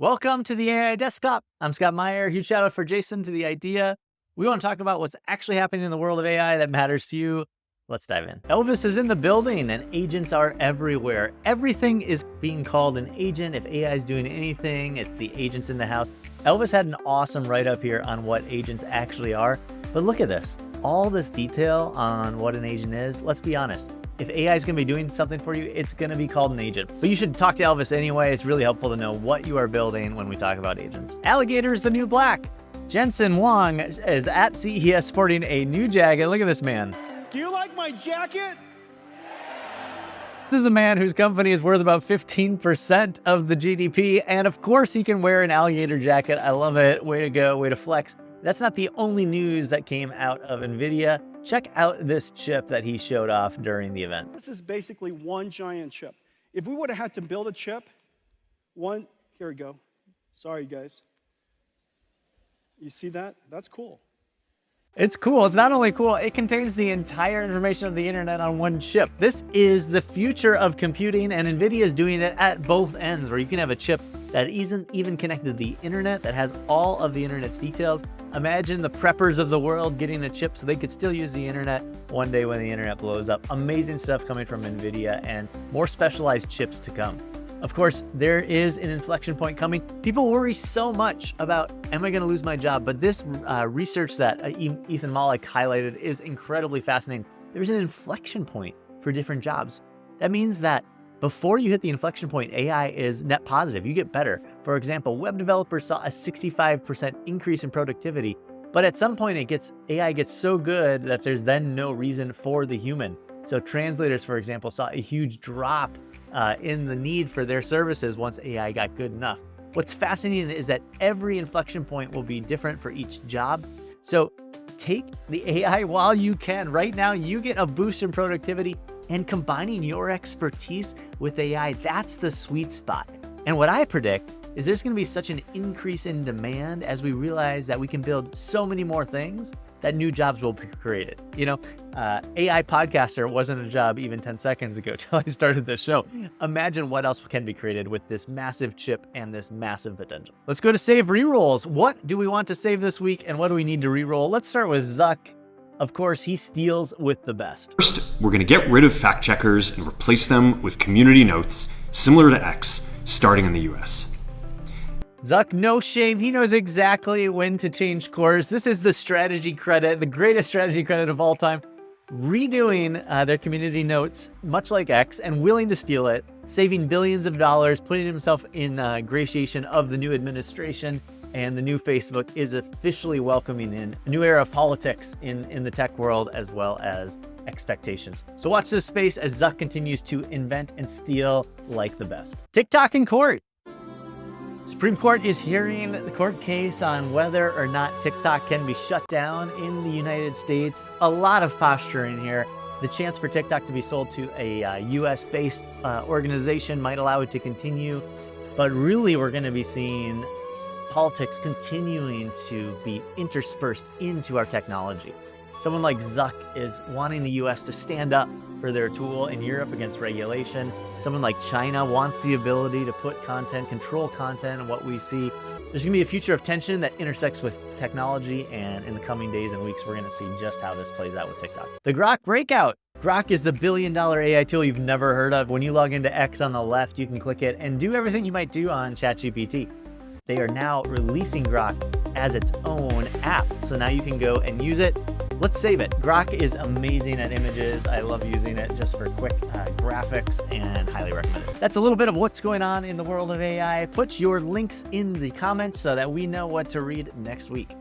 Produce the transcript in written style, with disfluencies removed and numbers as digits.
Welcome to the AI Desktop. I'm Scott Meyer. Huge shout out for Jason to the idea. We want to talk about what's actually happening in the world of AI that matters to you. Let's dive in. Elvis is in the building and agents are everywhere. Everything is being called an agent. If AI is doing anything, it's the agents in the house. Elvis had an awesome write-up here on what agents actually are. But look at this. All this detail on what an agent is. Let's be honest. If AI is going to be doing something for you, it's going to be called an agent. But you should talk to Elvis anyway. It's really helpful to know what you are building when we talk about agents. Alligator is the new black. Jensen Wong is at CES sporting a new jacket. Look at this man. Do you like my jacket? This is a man whose company is worth about 15% of the GDP. And of course, he can wear an alligator jacket. I love it. Way to go. Way to flex. That's not the only news that came out of NVIDIA. Check out this chip that he showed off during the event. This is basically one giant chip. If we would have had to build a chip, here we go. Sorry, guys. You see that? That's cool. It's cool. It's not only cool, it contains the entire information of the internet on one chip. This is the future of computing, and NVIDIA is doing it at both ends, where you can have a chip that isn't even connected to the internet, that has all of the internet's details. Imagine the preppers of the world getting a chip so they could still use the internet one day when the internet blows up. Amazing stuff coming from NVIDIA and more specialized chips to come. Of course, there is an inflection point coming. People worry so much about, am I going to lose my job? But this research that Ethan Mollick highlighted is incredibly fascinating. There's an inflection point for different jobs. That means that before you hit the inflection point, AI is net positive. You get better. For example, web developers saw a 65% increase in productivity, but at some point AI gets so good that there's then no reason for the human. So translators, for example, saw a huge drop in the need for their services once AI got good enough. What's fascinating is that every inflection point will be different for each job. So take the AI while you can. Right now, you get a boost in productivity, and combining your expertise with AI, that's the sweet spot. And what I predict is there's going to be such an increase in demand as we realize that we can build so many more things that new jobs will be created. You know, AI podcaster wasn't a job even 10 seconds ago till I started this show. Imagine what else can be created with this massive chip and this massive potential. Let's go to save rerolls. What do we want to save this week and what do we need to reroll? Let's start with Zuck. Of course, he steals with the best. First, we're going to get rid of fact checkers and replace them with community notes similar to X, starting in the US. Zuck, no shame. He knows exactly when to change course. This is the strategy credit, the greatest strategy credit of all time. Redoing their community notes, much like X, and willing to steal it, saving billions of dollars, putting himself in ingratiation of the new administration, and the new Facebook is officially welcoming in a new era of politics in the tech world as well as expectations. So watch this space as Zuck continues to invent and steal like the best. TikTok in court. Supreme Court is hearing the court case on whether or not TikTok can be shut down in the United States. A lot of posturing here. The chance for TikTok to be sold to a US-based organization might allow it to continue. But really, we're going to be seeing politics continuing to be interspersed into our technology. Someone like Zuck is wanting the US to stand up for their tool in Europe against regulation. Someone like China wants the ability to put content, control content, and what we see. There's gonna be a future of tension that intersects with technology, and in the coming days and weeks, we're gonna see just how this plays out with TikTok. The Grok breakout. Grok is the billion-dollar AI tool you've never heard of. When you log into X on the left, you can click it and do everything you might do on ChatGPT. They are now releasing Grok as its own app. So now you can go and use it. Let's save it. Grok is amazing at images. I love using it just for quick graphics and highly recommend it. That's a little bit of what's going on in the world of AI. Put your links in the comments so that we know what to read next week.